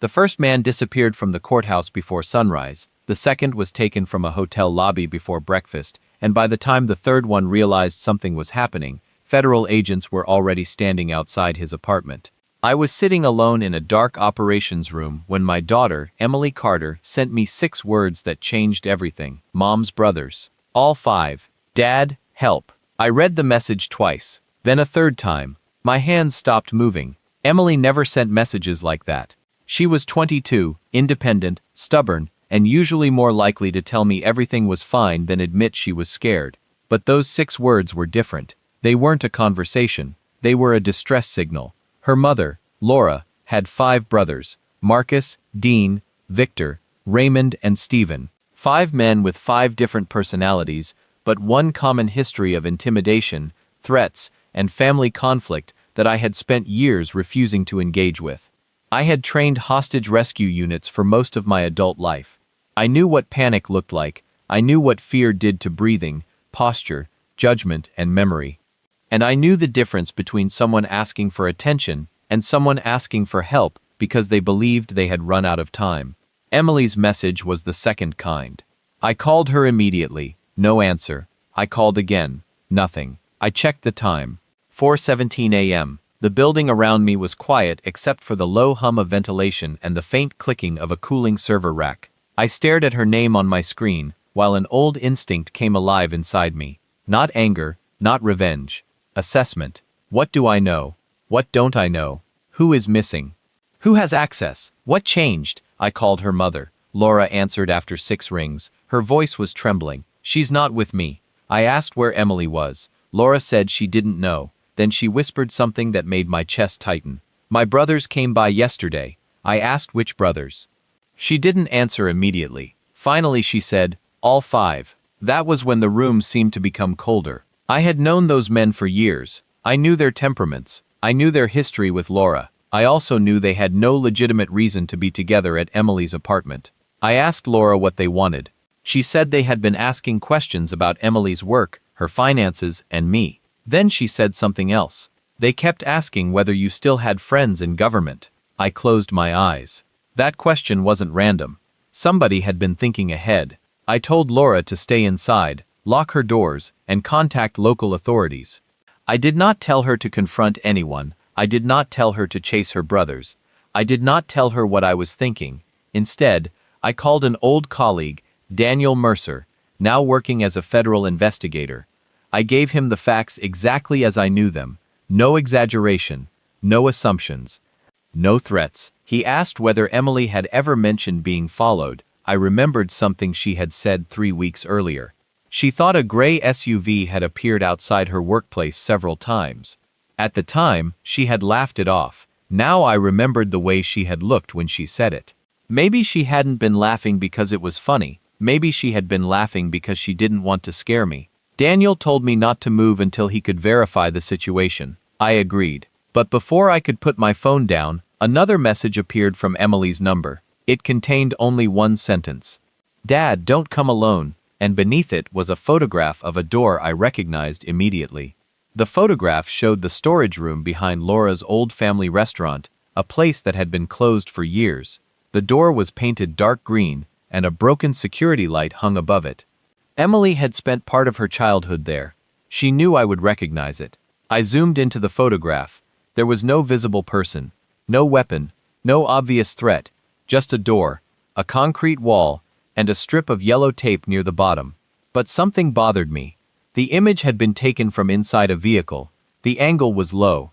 The first man disappeared from the courthouse before sunrise, the second was taken from a hotel lobby before breakfast, and by the time the third one realized something was happening, federal agents were already standing outside his apartment. I was sitting alone in a dark operations room when my daughter, Emily Carter, sent me 6 words that changed everything. Mom's brothers. All 5. Dad, help. I read the message twice, then a third time. My hands stopped moving. Emily never sent messages like that. She was 22, independent, stubborn, and usually more likely to tell me everything was fine than admit she was scared. But those 6 words were different. They weren't a conversation. They were a distress signal. Her mother, Laura, had 5 brothers: Marcus, Dean, Victor, Raymond, and Stephen. 5 men with 5 different personalities, but one common history of intimidation, threats, and family conflict that I had spent years refusing to engage with. I had trained hostage rescue units for most of my adult life. I knew what panic looked like. I knew what fear did to breathing, posture, judgment, and memory. And I knew the difference between someone asking for attention and someone asking for help because they believed they had run out of time. Emily's message was the second kind. I called her immediately. No answer. I called again. Nothing. I checked the time. 4:17 a.m. The building around me was quiet except for the low hum of ventilation and the faint clicking of a cooling server rack. I stared at her name on my screen, while an old instinct came alive inside me. Not anger, not revenge. Assessment. What do I know? What don't I know? Who is missing? Who has access? What changed? I called her mother. Laura answered after 6 rings. Her voice was trembling. She's not with me. I asked where Emily was. Laura said she didn't know. Then she whispered something that made my chest tighten. My brothers came by yesterday. I asked which brothers. She didn't answer immediately. Finally she said, all 5. That was when the room seemed to become colder. I had known those men for years. I knew their temperaments. I knew their history with Laura. I also knew they had no legitimate reason to be together at Emily's apartment. I asked Laura what they wanted. She said they had been asking questions about Emily's work, her finances, and me. Then she said something else. They kept asking whether you still had friends in government. I closed my eyes. That question wasn't random. Somebody had been thinking ahead. I told Laura to stay inside, lock her doors, and contact local authorities. I did not tell her to confront anyone. I did not tell her to chase her brothers. I did not tell her what I was thinking. Instead, I called an old colleague, Daniel Mercer, now working as a federal investigator. I gave him the facts exactly as I knew them. No exaggeration, no assumptions, no threats. He asked whether Emily had ever mentioned being followed. I remembered something she had said 3 weeks earlier. She thought a gray SUV had appeared outside her workplace several times. At the time, she had laughed it off. Now I remembered the way she had looked when she said it. Maybe she hadn't been laughing because it was funny. Maybe she had been laughing because she didn't want to scare me. Daniel told me not to move until he could verify the situation. I agreed. But before I could put my phone down, another message appeared from Emily's number. It contained only one sentence. Dad, don't come alone. And beneath it was a photograph of a door I recognized immediately. The photograph showed the storage room behind Laura's old family restaurant, a place that had been closed for years. The door was painted dark green, and a broken security light hung above it. Emily had spent part of her childhood there. She knew I would recognize it. I zoomed into the photograph. There was no visible person, no weapon, no obvious threat, just a door, a concrete wall, and a strip of yellow tape near the bottom. But something bothered me. The image had been taken from inside a vehicle. The angle was low.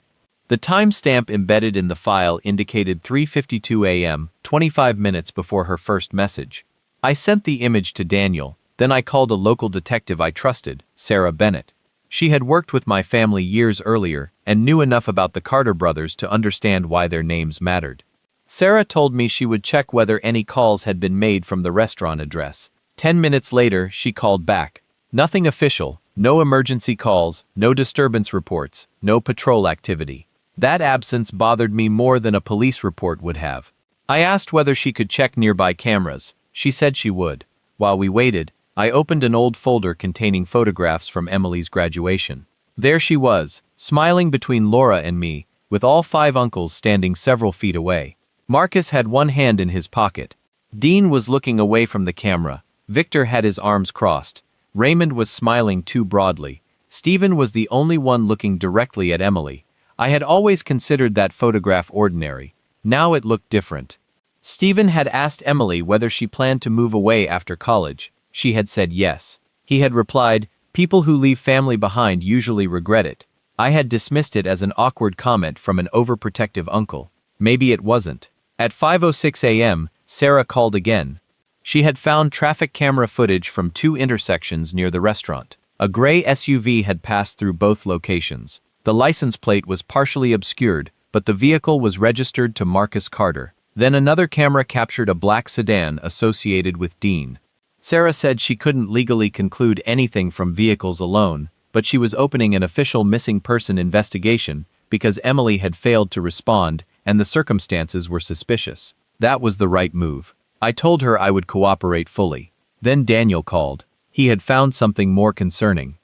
The timestamp embedded in the file indicated 3:52 a.m., 25 minutes before her first message. I sent the image to Daniel. Then I called a local detective I trusted, Sarah Bennett. She had worked with my family years earlier and knew enough about the Carter brothers to understand why their names mattered. Sarah told me she would check whether any calls had been made from the restaurant address. 10 minutes later, she called back. Nothing official, no emergency calls, no disturbance reports, no patrol activity. That absence bothered me more than a police report would have. I asked whether she could check nearby cameras. She said she would. While we waited, I opened an old folder containing photographs from Emily's graduation. There she was, smiling between Laura and me, with all 5 uncles standing several feet away. Marcus had one hand in his pocket. Dean was looking away from the camera. Victor had his arms crossed. Raymond was smiling too broadly. Stephen was the only one looking directly at Emily. I had always considered that photograph ordinary. Now it looked different. Stephen had asked Emily whether she planned to move away after college. She had said yes. He had replied, "People who leave family behind usually regret it." I had dismissed it as an awkward comment from an overprotective uncle. Maybe it wasn't. At 5:06 a.m., Sarah called again. She had found traffic camera footage from 2 intersections near the restaurant. A gray SUV had passed through both locations. The license plate was partially obscured, but the vehicle was registered to Marcus Carter. Then another camera captured a black sedan associated with Dean. Sarah said she couldn't legally conclude anything from vehicles alone, but she was opening an official missing person investigation because Emily had failed to respond and the circumstances were suspicious. That was the right move. I told her I would cooperate fully. Then Daniel called. He had found something more concerning.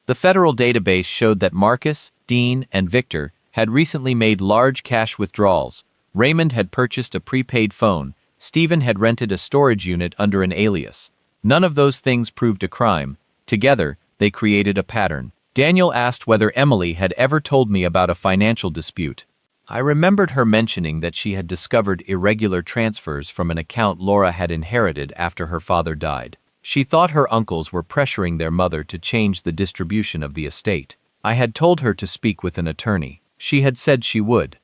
The federal database showed that Marcus, Dean, and Victor had recently made large cash withdrawals. Raymond had purchased a prepaid phone. Stephen had rented a storage unit under an alias. None of those things proved a crime. Together, they created a pattern. Daniel asked whether Emily had ever told me about a financial dispute. I remembered her mentioning that she had discovered irregular transfers from an account Laura had inherited after her father died. She thought her uncles were pressuring their mother to change the distribution of the estate. I had told her to speak with an attorney. She had said she would.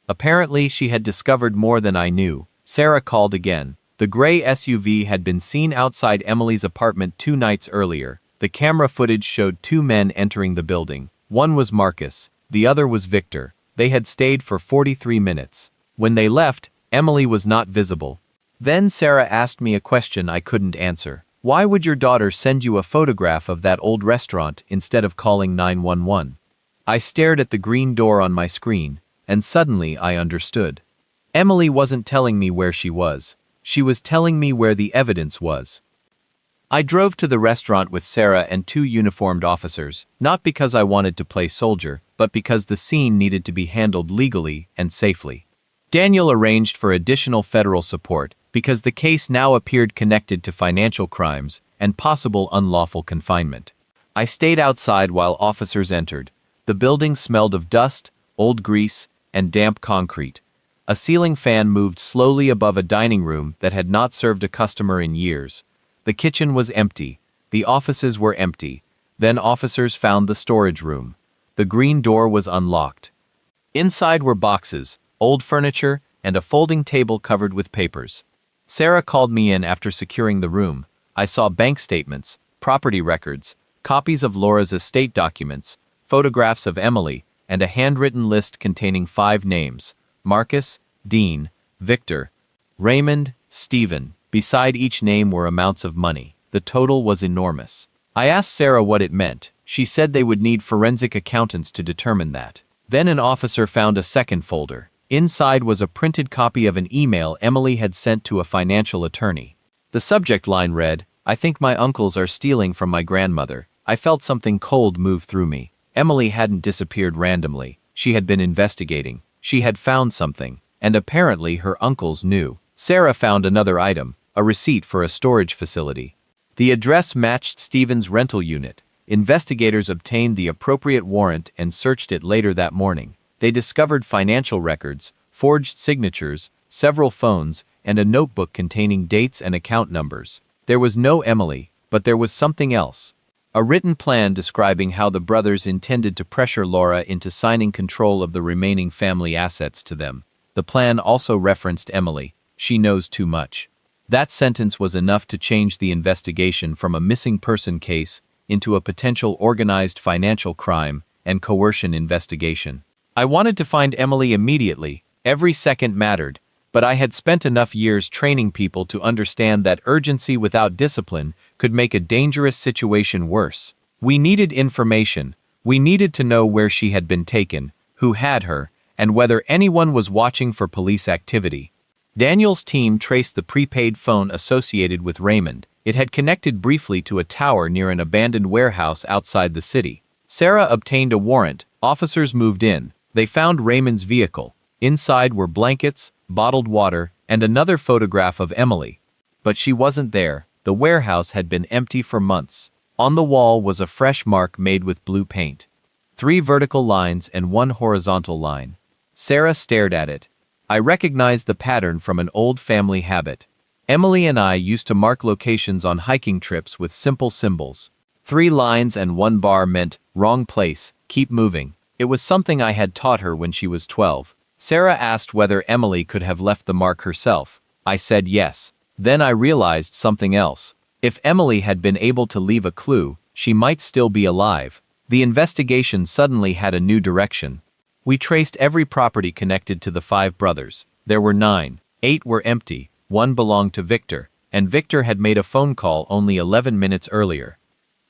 Apparently, she had discovered more than I knew. Sarah called again. The gray SUV had been seen outside Emily's apartment 2 nights earlier. The camera footage showed 2 men entering the building. One was Marcus, the other was Victor. They had stayed for 43 minutes. When they left, Emily was not visible. Then Sarah asked me a question I couldn't answer. Why would your daughter send you a photograph of that old restaurant instead of calling 911? I stared at the green door on my screen, and suddenly I understood. Emily wasn't telling me where she was. She was telling me where the evidence was. I drove to the restaurant with Sarah and 2 uniformed officers, not because I wanted to play soldier, but because the scene needed to be handled legally and safely. Daniel arranged for additional federal support because the case now appeared connected to financial crimes and possible unlawful confinement. I stayed outside while officers entered. The building smelled of dust, old grease, and damp concrete. A ceiling fan moved slowly above a dining room that had not served a customer in years. The kitchen was empty. The offices were empty. Then officers found the storage room. The green door was unlocked. Inside were boxes, old furniture, and a folding table covered with papers. Sarah called me in after securing the room. I saw bank statements, property records, copies of Laura's estate documents, photographs of Emily, and a handwritten list containing 5 names: Marcus, Dean, Victor, Raymond, Stephen. Beside each name were amounts of money. The total was enormous. I asked Sarah what it meant. She said they would need forensic accountants to determine that. Then an officer found a second folder. Inside was a printed copy of an email Emily had sent to a financial attorney. The subject line read, "I think my uncles are stealing from my grandmother." I felt something cold move through me. Emily hadn't disappeared randomly. She had been investigating. She had found something, and apparently her uncles knew. Sarah found another item, a receipt for a storage facility. The address matched Stephen's rental unit. Investigators obtained the appropriate warrant and searched it later that morning. They discovered financial records, forged signatures, several phones, and a notebook containing dates and account numbers. There was no Emily, but there was something else. A written plan describing how the brothers intended to pressure Laura into signing control of the remaining family assets to them. The plan also referenced Emily. She knows too much. That sentence was enough to change the investigation from a missing person case into a potential organized financial crime and coercion investigation. I wanted to find Emily immediately. Every second mattered, but I had spent enough years training people to understand that urgency without discipline could make a dangerous situation worse. We needed information. We needed to know where she had been taken, who had her, and whether anyone was watching for police activity. Daniel's team traced the prepaid phone associated with Raymond. It had connected briefly to a tower near an abandoned warehouse outside the city. Sarah obtained a warrant. Officers moved in. They found Raymond's vehicle. Inside were blankets, bottled water, and another photograph of Emily. But she wasn't there. The warehouse had been empty for months. On the wall was a fresh mark made with blue paint. 3 vertical lines and 1 horizontal line. Sarah stared at it. I recognized the pattern from an old family habit. Emily and I used to mark locations on hiking trips with simple symbols. 3 lines and 1 bar meant, wrong place, keep moving. It was something I had taught her when she was 12. Sarah asked whether Emily could have left the mark herself. I said yes. Then I realized something else. If Emily had been able to leave a clue, she might still be alive. The investigation suddenly had a new direction. We traced every property connected to the 5 brothers. There were 9. 8 were empty, 1 belonged to Victor, and Victor had made a phone call only 11 minutes earlier.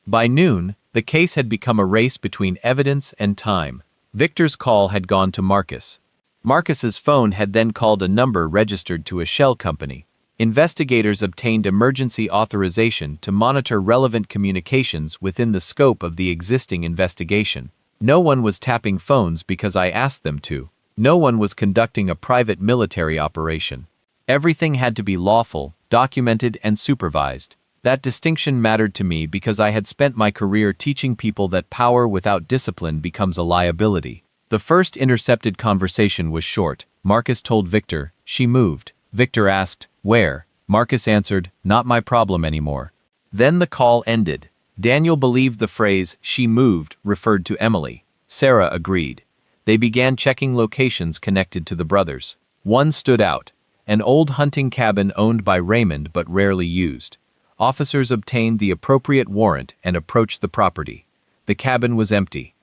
By noon, the case had become a race between evidence and time. Victor's call had gone to Marcus. Marcus's phone had then called a number registered to a shell company. Investigators obtained emergency authorization to monitor relevant communications within the scope of the existing investigation. No one was tapping phones because I asked them to. No one was conducting a private military operation. Everything had to be lawful, documented, and supervised. That distinction mattered to me because I had spent my career teaching people that power without discipline becomes a liability. The first intercepted conversation was short. Marcus told Victor, "She moved." Victor asked, "Where?" Marcus answered, "Not my problem anymore." Then the call ended. Daniel believed the phrase, "she moved," referred to Emily. Sarah agreed. They began checking locations connected to the brothers. One stood out. An old hunting cabin owned by Raymond but rarely used. Officers obtained the appropriate warrant and approached the property. The cabin was empty.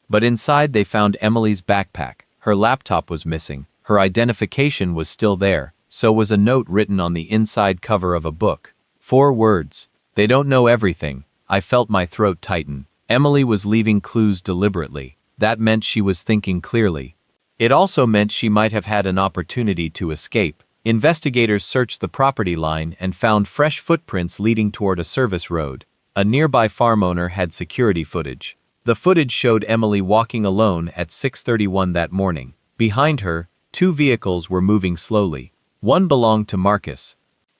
But inside they found Emily's backpack. Her laptop was missing. Her identification was still there. So was a note written on the inside cover of a book. 4 words. They don't know everything. I felt my throat tighten. Emily was leaving clues deliberately. That meant she was thinking clearly. It also meant she might have had an opportunity to escape. Investigators searched the property line and found fresh footprints leading toward a service road. A nearby farm owner had security footage. The footage showed Emily walking alone at 6:31 that morning. Behind her, 2 vehicles were moving slowly. One belonged to Marcus.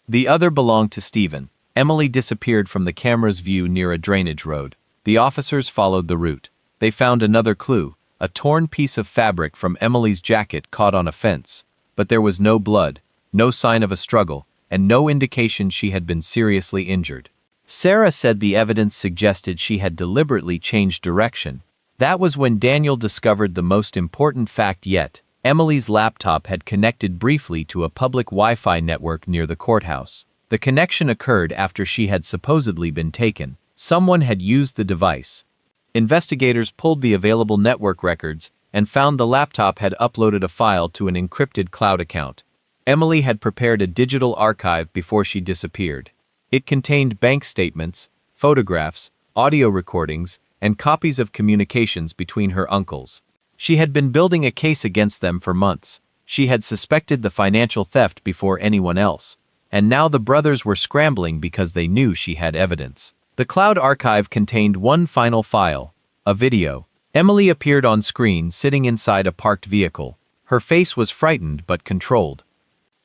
The other belonged to Stephen. Emily disappeared from the camera's view near a drainage road. The officers followed the route. They found another clue, a torn piece of fabric from Emily's jacket caught on a fence. But there was no blood, no sign of a struggle, and no indication she had been seriously injured. Sarah said the evidence suggested she had deliberately changed direction. That was when Daniel discovered the most important fact yet. Emily's laptop had connected briefly to a public Wi-Fi network near the courthouse. The connection occurred after she had supposedly been taken. Someone had used the device. Investigators pulled the available network records and found the laptop had uploaded a file to an encrypted cloud account. Emily had prepared a digital archive before she disappeared. It contained bank statements, photographs, audio recordings, and copies of communications between her uncles. She had been building a case against them for months. She had suspected the financial theft before anyone else. And now the brothers were scrambling because they knew she had evidence. The cloud archive contained one final file, a video. Emily appeared on screen sitting inside a parked vehicle. Her face was frightened but controlled.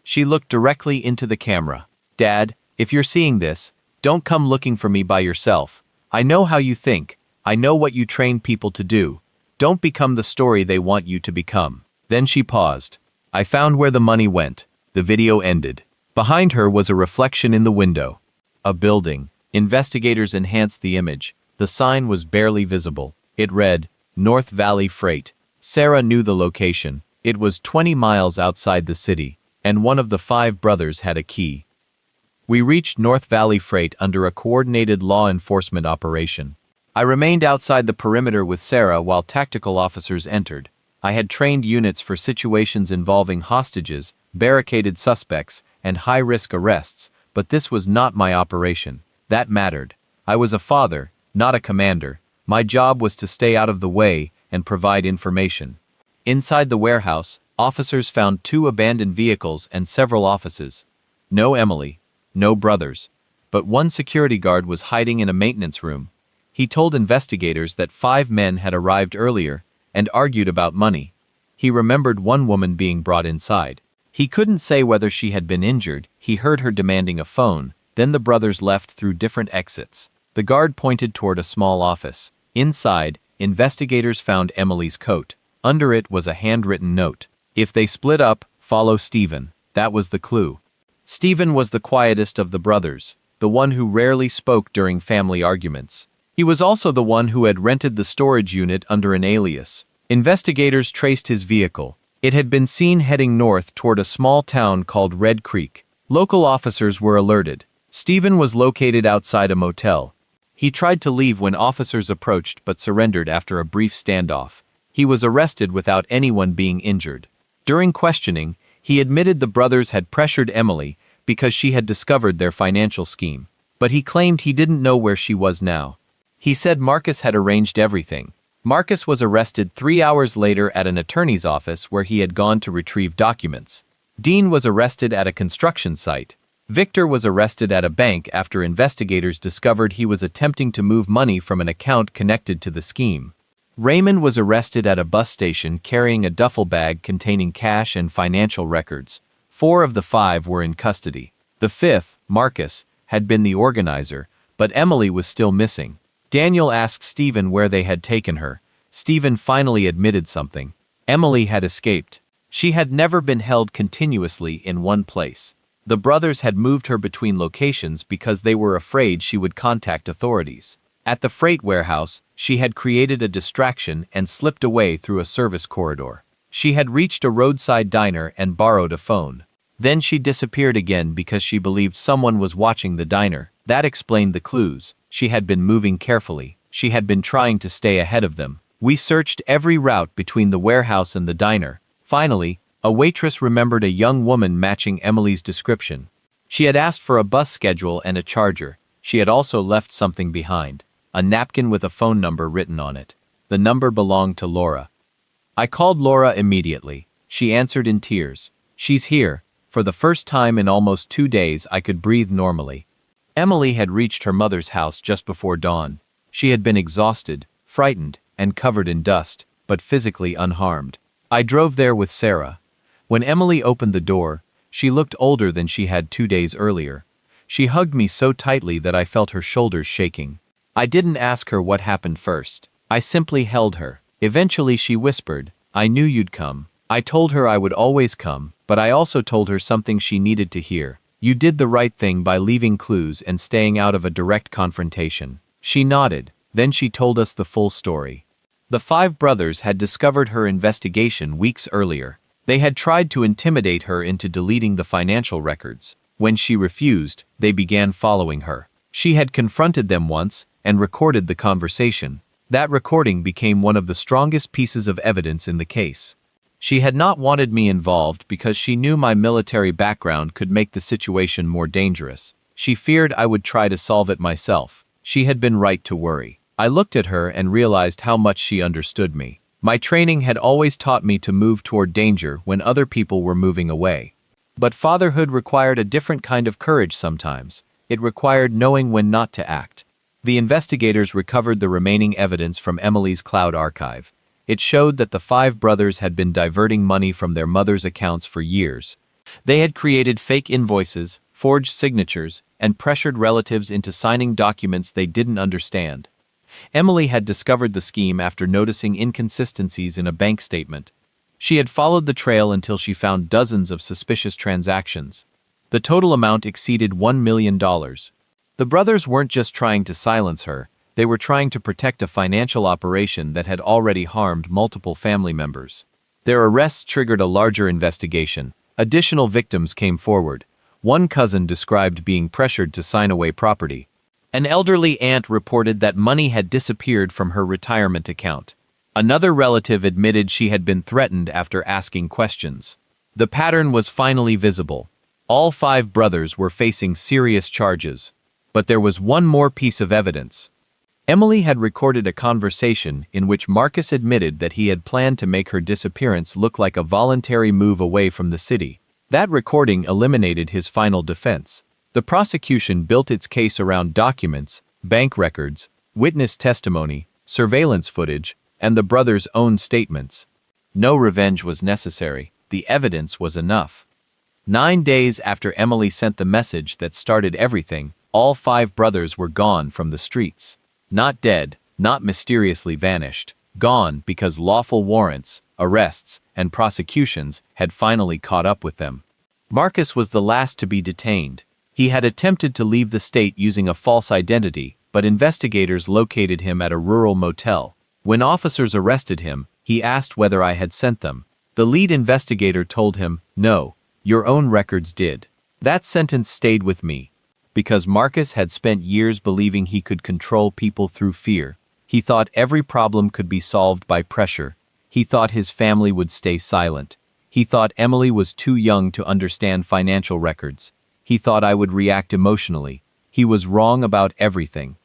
She looked directly into the camera. "Dad, if you're seeing this, don't come looking for me by yourself. I know how you think. I know what you train people to do. Don't become the story they want you to become." Then she paused. I found where the money went. The video ended. Behind her was a reflection in the window. A building. Investigators enhanced the image. The sign was barely visible. It read, North Valley Freight. Sarah knew the location. It was 20 miles outside the city, and one of the 5 brothers had a key. We reached North Valley Freight under a coordinated law enforcement operation. I remained outside the perimeter with Sarah while tactical officers entered. I had trained units for situations involving hostages, barricaded suspects, and high-risk arrests, but this was not my operation. That mattered. I was a father, not a commander. My job was to stay out of the way and provide information. Inside the warehouse, officers found 2 abandoned vehicles and several offices. No Emily, no brothers, but one security guard was hiding in a maintenance room. He told investigators that 5 men had arrived earlier and argued about money. He remembered one woman being brought inside. He couldn't say whether she had been injured. He heard her demanding a phone. Then the brothers left through different exits. The guard pointed toward a small office. Inside, investigators found Emily's coat. Under it was a handwritten note. If they split up, follow Stephen. That was the clue. Stephen was the quietest of the brothers, the one who rarely spoke during family arguments. He was also the one who had rented the storage unit under an alias. Investigators traced his vehicle. It had been seen heading north toward a small town called Red Creek. Local officers were alerted. Stephen was located outside a motel. He tried to leave when officers approached but surrendered after a brief standoff. He was arrested without anyone being injured. During questioning, he admitted the brothers had pressured Emily because she had discovered their financial scheme. But he claimed he didn't know where she was now. He said Marcus had arranged everything. Marcus was arrested 3 hours later at an attorney's office where he had gone to retrieve documents. Dean was arrested at a construction site. Victor was arrested at a bank after investigators discovered he was attempting to move money from an account connected to the scheme. Raymond was arrested at a bus station carrying a duffel bag containing cash and financial records. 4 of the 5 were in custody. The 5th, Marcus, had been the organizer, but Emily was still missing. Daniel asked Stephen where they had taken her. Stephen finally admitted something. Emily had escaped. She had never been held continuously in one place. The brothers had moved her between locations because they were afraid she would contact authorities. At the freight warehouse, she had created a distraction and slipped away through a service corridor. She had reached a roadside diner and borrowed a phone. Then she disappeared again because she believed someone was watching the diner. That explained the clues. She had been moving carefully. She had been trying to stay ahead of them. We searched every route between the warehouse and the diner. Finally, a waitress remembered a young woman matching Emily's description. She had asked for a bus schedule and a charger. She had also left something behind. A napkin with a phone number written on it. The number belonged to Laura. I called Laura immediately. She answered in tears. "She's here." For the first time in almost 2 days, I could breathe normally. Emily had reached her mother's house just before dawn. She had been exhausted, frightened, and covered in dust, but physically unharmed. I drove there with Sarah. When Emily opened the door, she looked older than she had 2 days earlier. She hugged me so tightly that I felt her shoulders shaking. I didn't ask her what happened first. I simply held her. Eventually she whispered, "I knew you'd come." I told her I would always come, but I also told her something she needed to hear. "You did the right thing by leaving clues and staying out of a direct confrontation." She nodded. Then she told us the full story. The 5 brothers had discovered her investigation weeks earlier. They had tried to intimidate her into deleting the financial records. When she refused, they began following her. She had confronted them once and recorded the conversation. That recording became one of the strongest pieces of evidence in the case. She had not wanted me involved because she knew my military background could make the situation more dangerous. She feared I would try to solve it myself. She had been right to worry. I looked at her and realized how much she understood me. My training had always taught me to move toward danger when other people were moving away. But fatherhood required a different kind of courage sometimes. It required knowing when not to act. The investigators recovered the remaining evidence from Emily's cloud archive. It showed that the 5 brothers had been diverting money from their mother's accounts for years. They had created fake invoices, forged signatures, and pressured relatives into signing documents they didn't understand. Emily had discovered the scheme after noticing inconsistencies in a bank statement. She had followed the trail until she found dozens of suspicious transactions. The total amount exceeded $1 million. The brothers weren't just trying to silence her. They were trying to protect a financial operation that had already harmed multiple family members. Their arrests triggered a larger investigation. Additional victims came forward. One cousin described being pressured to sign away property. An elderly aunt reported that money had disappeared from her retirement account. Another relative admitted she had been threatened after asking questions. The pattern was finally visible. All 5 brothers were facing serious charges. But there was one more piece of evidence. Emily had recorded a conversation in which Marcus admitted that he had planned to make her disappearance look like a voluntary move away from the city. That recording eliminated his final defense. The prosecution built its case around documents, bank records, witness testimony, surveillance footage, and the brothers' own statements. No revenge was necessary. The evidence was enough. 9 days after Emily sent the message that started everything, all 5 brothers were gone from the streets. Not dead, not mysteriously vanished. Gone because lawful warrants, arrests, and prosecutions had finally caught up with them. Marcus was the last to be detained. He had attempted to leave the state using a false identity, but investigators located him at a rural motel. When officers arrested him, he asked whether I had sent them. The lead investigator told him, "No, your own records did." That sentence stayed with me, because Marcus had spent years believing he could control people through fear. He thought every problem could be solved by pressure. He thought his family would stay silent. He thought Emily was too young to understand financial records. He thought I would react emotionally. He was wrong about everything.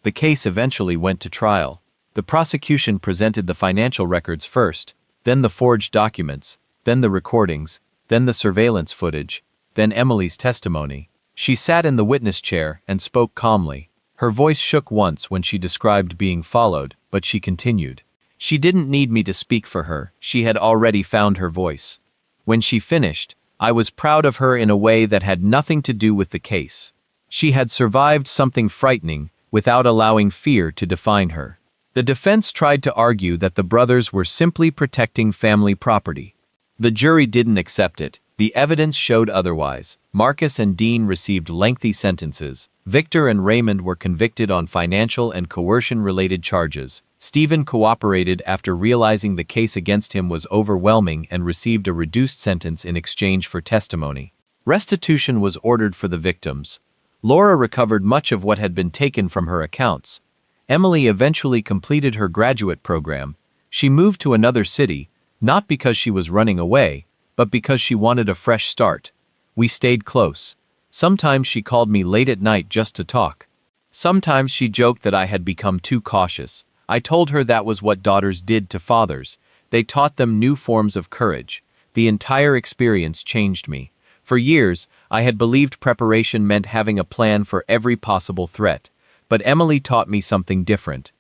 The case eventually went to trial. The prosecution presented the financial records first, then the forged documents, then the recordings, then the surveillance footage, then Emily's testimony. She sat in the witness chair and spoke calmly. Her voice shook once when she described being followed, but she continued. She didn't need me to speak for her. She had already found her voice. When she finished, I was proud of her in a way that had nothing to do with the case. She had survived something frightening without allowing fear to define her. The defense tried to argue that the brothers were simply protecting family property. The jury didn't accept it. The evidence showed otherwise. Marcus and Dean received lengthy sentences. Victor and Raymond were convicted on financial and coercion-related charges. Stephen cooperated after realizing the case against him was overwhelming and received a reduced sentence in exchange for testimony. Restitution was ordered for the victims. Laura recovered much of what had been taken from her accounts. Emily eventually completed her graduate program. She moved to another city, not because she was running away, but because she wanted a fresh start. We stayed close. Sometimes she called me late at night just to talk. Sometimes she joked that I had become too cautious. I told her that was what daughters did to fathers. They taught them new forms of courage. The entire experience changed me. For years, I had believed preparation meant having a plan for every possible threat. But Emily taught me something different.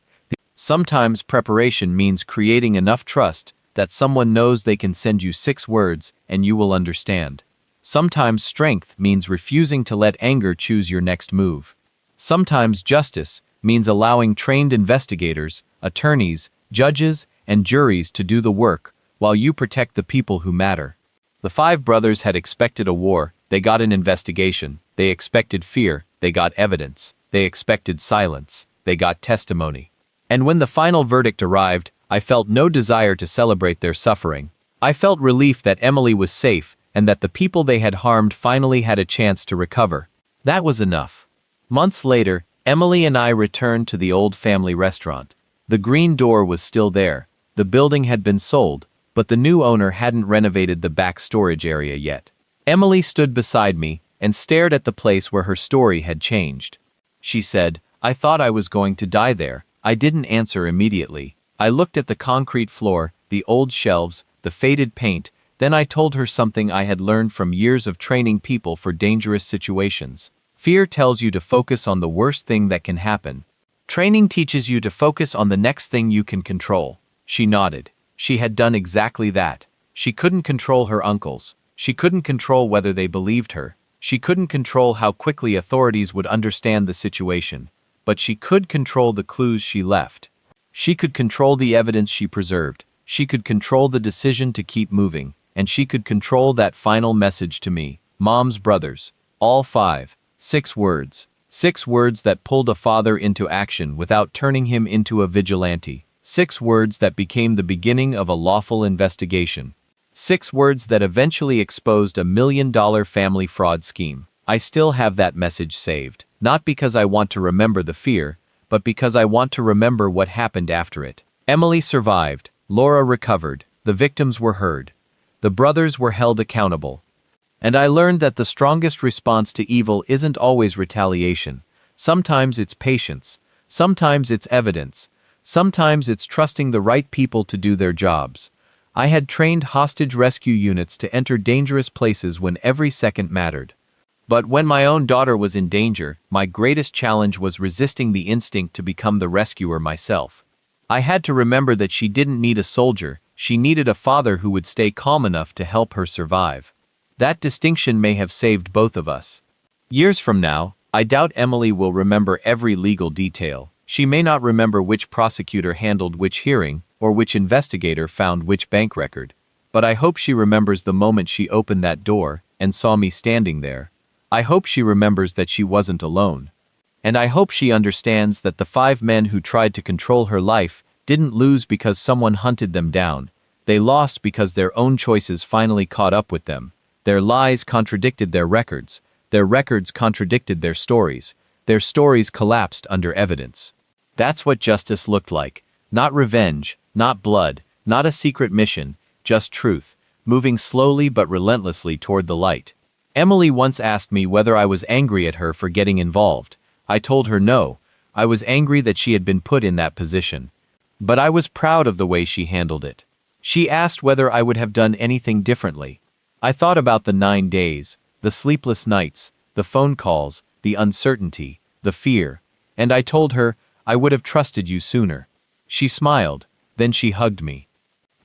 Sometimes preparation means creating enough trust that someone knows they can send you 6 words and you will understand. Sometimes strength means refusing to let anger choose your next move. Sometimes justice means allowing trained investigators, attorneys, judges, and juries to do the work while you protect the people who matter. The 5 brothers had expected a war. They got an investigation. They expected fear. They got evidence. They expected silence. They got testimony. And when the final verdict arrived, I felt no desire to celebrate their suffering. I felt relief that Emily was safe and that the people they had harmed finally had a chance to recover. That was enough. Months later, Emily and I returned to the old family restaurant. The green door was still there. The building had been sold, but the new owner hadn't renovated the back storage area yet. Emily stood beside me and stared at the place where her story had changed. She said, "I thought I was going to die there." I didn't answer immediately. I looked at the concrete floor, the old shelves, the faded paint. Then I told her something I had learned from years of training people for dangerous situations. Fear tells you to focus on the worst thing that can happen. Training teaches you to focus on the next thing you can control. She nodded. She had done exactly that. She couldn't control her uncles. She couldn't control whether they believed her. She couldn't control how quickly authorities would understand the situation. But she could control the clues she left. She could control the evidence she preserved. She could control the decision to keep moving. And she could control that final message to me. Mom's brothers. All 5. 6 words. 6 words that pulled a father into action without turning him into a vigilante. 6 words that became the beginning of a lawful investigation. 6 words that eventually exposed a $1 million family fraud scheme. I still have that message saved. Not because I want to remember the fear, but because I want to remember what happened after it. Emily survived. Laura recovered. The victims were heard. The brothers were held accountable. And I learned that the strongest response to evil isn't always retaliation. Sometimes it's patience. Sometimes it's evidence. Sometimes it's trusting the right people to do their jobs. I had trained hostage rescue units to enter dangerous places when every second mattered. But when my own daughter was in danger, my greatest challenge was resisting the instinct to become the rescuer myself. I had to remember that she didn't need a soldier, she needed a father who would stay calm enough to help her survive. That distinction may have saved both of us. Years from now, I doubt Emily will remember every legal detail. She may not remember which prosecutor handled which hearing, or which investigator found which bank record. But I hope she remembers the moment she opened that door and saw me standing there. I hope she remembers that she wasn't alone. And I hope she understands that the 5 men who tried to control her life didn't lose because someone hunted them down. They lost because their own choices finally caught up with them. Their lies contradicted their records contradicted their stories collapsed under evidence. That's what justice looked like. Not revenge, not blood, not a secret mission, just truth, moving slowly but relentlessly toward the light. Emily once asked me whether I was angry at her for getting involved. I told her no, I was angry that she had been put in that position. But I was proud of the way she handled it. She asked whether I would have done anything differently. I thought about the 9 days, the sleepless nights, the phone calls, the uncertainty, the fear, and I told her, I would have trusted you sooner. She smiled, then she hugged me.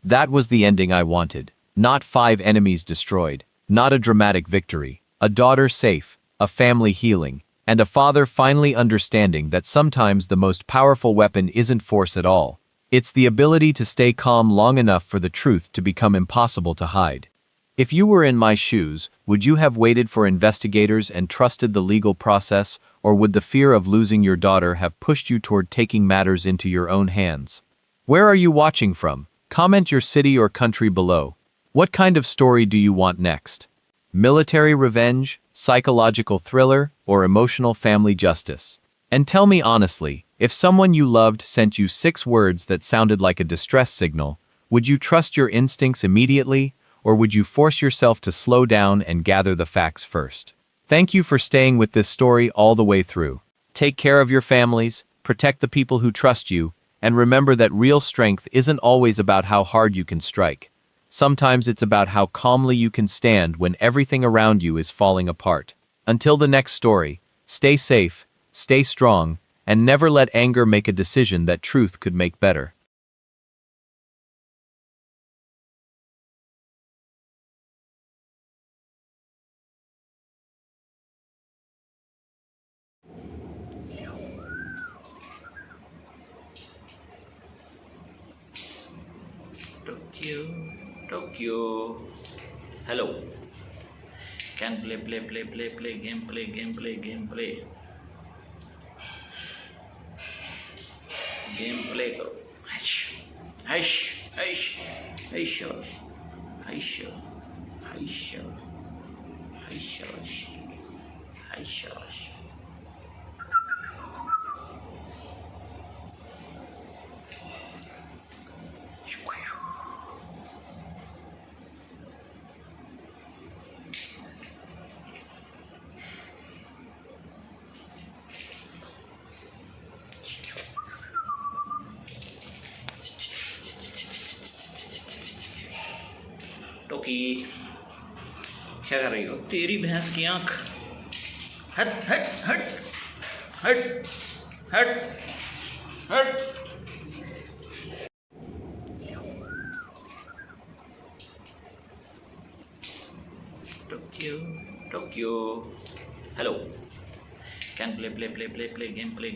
That was the ending I wanted. Not 5 enemies destroyed, not a dramatic victory, a daughter safe, a family healing, and a father finally understanding that sometimes the most powerful weapon isn't force at all. It's the ability to stay calm long enough for the truth to become impossible to hide. If you were in my shoes, would you have waited for investigators and trusted the legal process, or would the fear of losing your daughter have pushed you toward taking matters into your own hands? Where are you watching from? Comment your city or country below. What kind of story do you want next? Military revenge, psychological thriller, or emotional family justice? And tell me honestly, if someone you loved sent you 6 words that sounded like a distress signal, would you trust your instincts immediately, or would you force yourself to slow down and gather the facts first? Thank you for staying with this story all the way through. Take care of your families, protect the people who trust you, and remember that real strength isn't always about how hard you can strike. Sometimes it's about how calmly you can stand when everything around you is falling apart. Until the next story, stay safe, stay strong, and never let anger make a decision that truth could make better. Tokyo, Tokyo. Hello. Can play, gameplay. Gameplay करो. Hush, hush, hush, hush, hush, hush, hush, hush, hush. टोकी क्या कर रही हो? तेरी भैंस की आंख. हट हट हट हट हट हट. Tokyo, Tokyo. Hello. Can play, gameplay.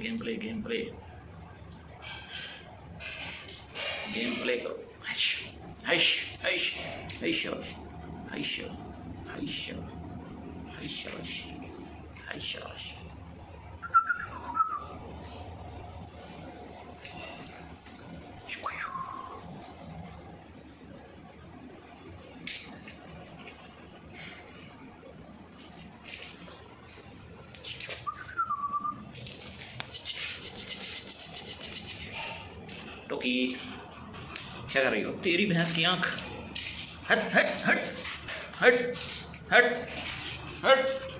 Gameplay करो. Hush, hush, hush, hush, hush, hush, hush, hush, hush. टोकी क्या कर रही हो? तेरी भैंस की आंख. हट हट हट हट हट हट.